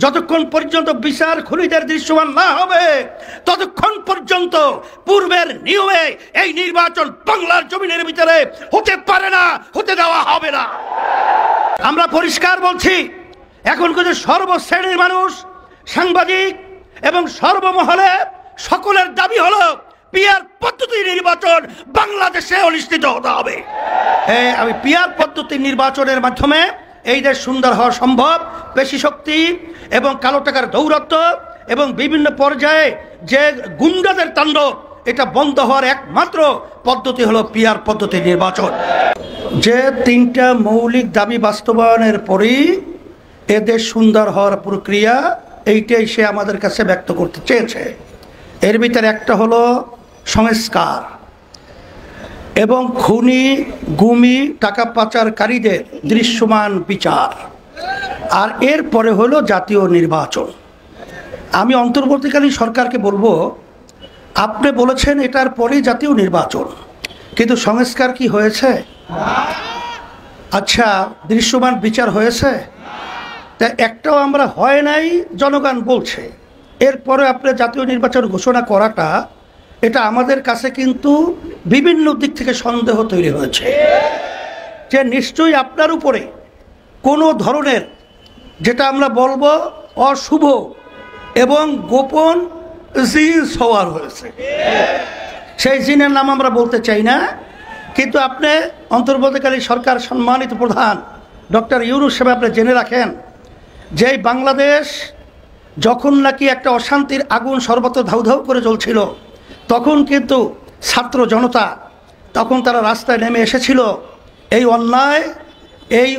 যতক্ষণ পর্যন্ত বিচার খুনিদের দৃশ্যমান না হবে ততক্ষণ পর্যন্ত পূর্বের নিয়মে এই নির্বাচন বাংলার জমিনের ভিতরে হতে পারে না, হতে দেওয়া হবে না। আমরা পরিষ্কার বলছি, এখন কিন্তু সর্বশ্রেণীর মানুষ, সাংবাদিক এবং সর্বমহলে সকলের দাবি হলো পিআর পদ্ধতি নির্বাচন বাংলাদেশে অনুষ্ঠিত হতে হবে। আমি পিআর পদ্ধতি নির্বাচনের মাধ্যমে এই দেশ সুন্দর হওয়া সম্ভব। পেশি শক্তি এবং কালো টাকার দৌরাত্ম্য এবং বিভিন্ন পর্যায়ে যে গুন্ডাদের তাণ্ডব, এটা বন্ধ হওয়ার একমাত্র পদ্ধতি হলো পিআর পদ্ধতি নির্বাচন। যে তিনটা মৌলিক দাবি বাস্তবায়নের পরই এদেশ সুন্দর হওয়ার প্রক্রিয়া, এইটাই সে আমাদের কাছে ব্যক্ত করতে চেয়েছে। এর ভিতরে একটা হলো সংস্কার এবং খুনি গুমি টাকা পাচারকারীদের দৃশ্যমান বিচার, আর এরপরে হলো জাতীয় নির্বাচন। আমি অন্তর্বর্তীকালীন সরকারকে বলবো, আপনি বলেছেন এটার পরেই জাতীয় নির্বাচন, কিন্তু সংস্কার কি হয়েছে? আচ্ছা, দৃশ্যমান বিচার হয়েছে? তা একটাও আমরা হয় নাই জনগণ বলছে। এরপরে আপনি জাতীয় নির্বাচন ঘোষণা করাটা, এটা আমাদের কাছে কিন্তু বিভিন্ন দিক থেকে সন্দেহ তৈরি হয়েছে যে নিশ্চয়ই আপনার উপরে কোনো ধরনের, যেটা আমরা বলবো অশুভ এবং গোপন জিন সওয়ার হয়েছে। সেই জিনের নাম আমরা বলতে চাই না, কিন্তু আপনি অন্তর্বর্তীকালীন সরকার সম্মানিত প্রধান ডক্টর ইউনূস সাহেব, আপনি জেনে রাখেন যে বাংলাদেশ যখন নাকি একটা অশান্তির আগুন সর্বত্র ধাউ ধাউ করে জ্বলছিল, তখন কিন্তু ছাত্র জনতা তখন তারা রাস্তায় নেমে এসেছিল এই অন্যায়, এই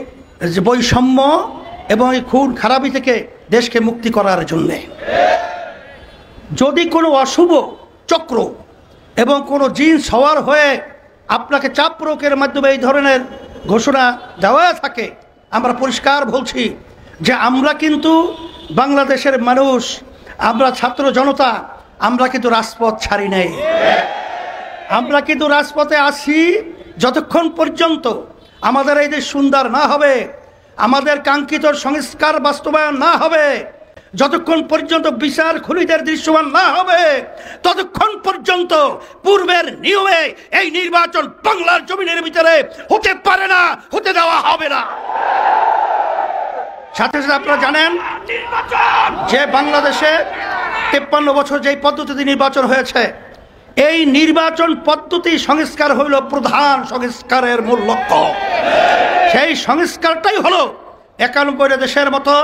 বৈষম্য এবং এই খুন খারাপি থেকে দেশকে মুক্তি করার জন্যে। যদি কোনো অশুভ চক্র এবং কোনো জিন সওয়ার হয়ে আপনাকে চাপ প্রয়োগের মাধ্যমে এই ধরনের ঘোষণা দেওয়া থাকে, আমরা পরিষ্কার বলছি যে আমরা কিন্তু বাংলাদেশের মানুষ, আমরা ছাত্র জনতা, আমরা কিন্তু রাজপথ ছাড়ি নাই। আমরা কিন্তু রাজপথে আছি যতক্ষণ পর্যন্ত আমাদের এই দেশ সুন্দর না হবে, আমাদের কাঙ্ক্ষিত সংস্কার বাস্তবায়ন না হবে, যতক্ষণ পর্যন্ত বিচার খুনিদের দৃশ্যমান না হবে ততক্ষণ পর্যন্ত পূর্বের নিয়মে এই নির্বাচন বাংলার জমিনের ভিতরে হতে পারে না, হতে দেওয়া হবে না। সাথে সাথে আপনারা জানেন যে বাংলাদেশে 53 বছর যেই পদ্ধতিতে নির্বাচন হয়েছে, এই নির্বাচন পদ্ধতি সংস্কার হইল প্রধান সংস্কারের মূল লক্ষ্য। সেই সংস্কারটাই হলো 91 দেশের মতো,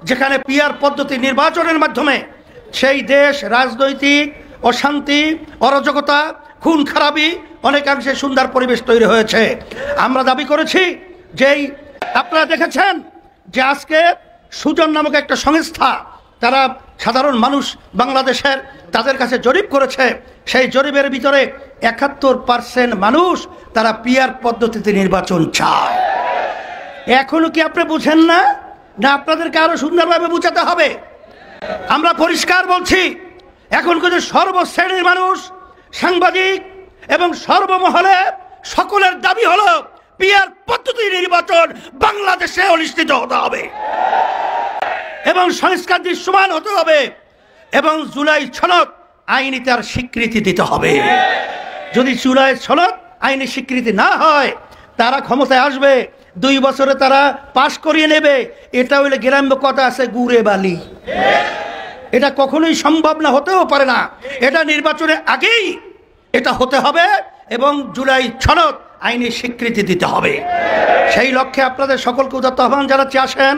যেখানে পিআর পদ্ধতি নির্বাচনের মাধ্যমে সেই দেশ রাজনৈতিক অশান্তি, অরাজকতা, খুন খারাপি অনেকাংশে সুন্দর পরিবেশ তৈরি হয়েছে। আমরা দাবি করেছি যেই আপনারা দেখেছেন যে আজকে সুজন নামক একটা সংস্থা, তারা সাধারণ মানুষ বাংলাদেশের তাদের কাছে জরিপ করেছে, সেই জরিপের ভিতরে 71% মানুষ তারা পিআর পদ্ধতিতে নির্বাচন চায়। এখনো কি আপনি বুঝেন না? না আপনাদেরকে আরো সুন্দরভাবে বুঝাতে হবে? আমরা পরিষ্কার বলছি, এখন কিন্তু সর্বশ্রেণীর মানুষ, সাংবাদিক এবং সর্বমহলে সকলের দাবি হলো পিআর পদ্ধতি নির্বাচন বাংলাদেশে অনুষ্ঠিত হতে হবে এবং সংস্কার দৃশ্যমান হতে হবে এবং জুলাই সনদ আইনি তার স্বীকৃতি দিতে হবে। যদি জুলাই সনদ আইনি স্বীকৃতি না হয়, তারা ক্ষমতায় আসবে, 2 বছরে তারা পাশ করিয়ে নেবে। এটা হইলে গ্রাম্য কথা আছে, গুড়ে বালি। এটা কখনোই সম্ভব না, হতেও পারে না। এটা নির্বাচনের আগেই এটা হতে হবে এবং জুলাই সনদ আইনি স্বীকৃতি দিতে হবে। সেই লক্ষ্যে আপনাদের সকলকে উদাত্ত আহ্বান জানাচ্ছি, আসেন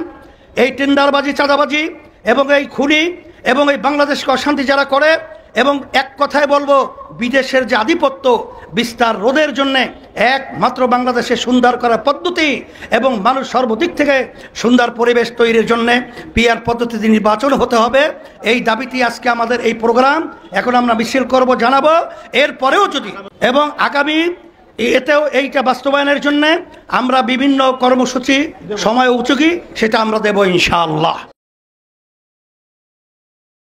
এই টেন্ডারবাজি, চাঁদাবাজি এবং এই খুনি এবং এই বাংলাদেশকে অশান্তি যারা করে, এবং এক কথায় বলবো বিদেশের যে আধিপত্য বিস্তার রোধের জন্যে একমাত্র বাংলাদেশে সুন্দর করার পদ্ধতি এবং মানুষ সর্বদিক থেকে সুন্দর পরিবেশ তৈরির জন্যে পিআর পদ্ধতিতে নির্বাচন হতে হবে। এই দাবিটি আজকে আমাদের এই প্রোগ্রাম। এখন আমরা মিছিল করব, জানাবো। এরপরেও যদি এবং আগামী এতেও এইটা বাস্তবায়নের জন্য আমরা বিভিন্ন কর্মসূচি সময় উপযোগী সেটা আমরা দেব ইনশাআল্লাহ।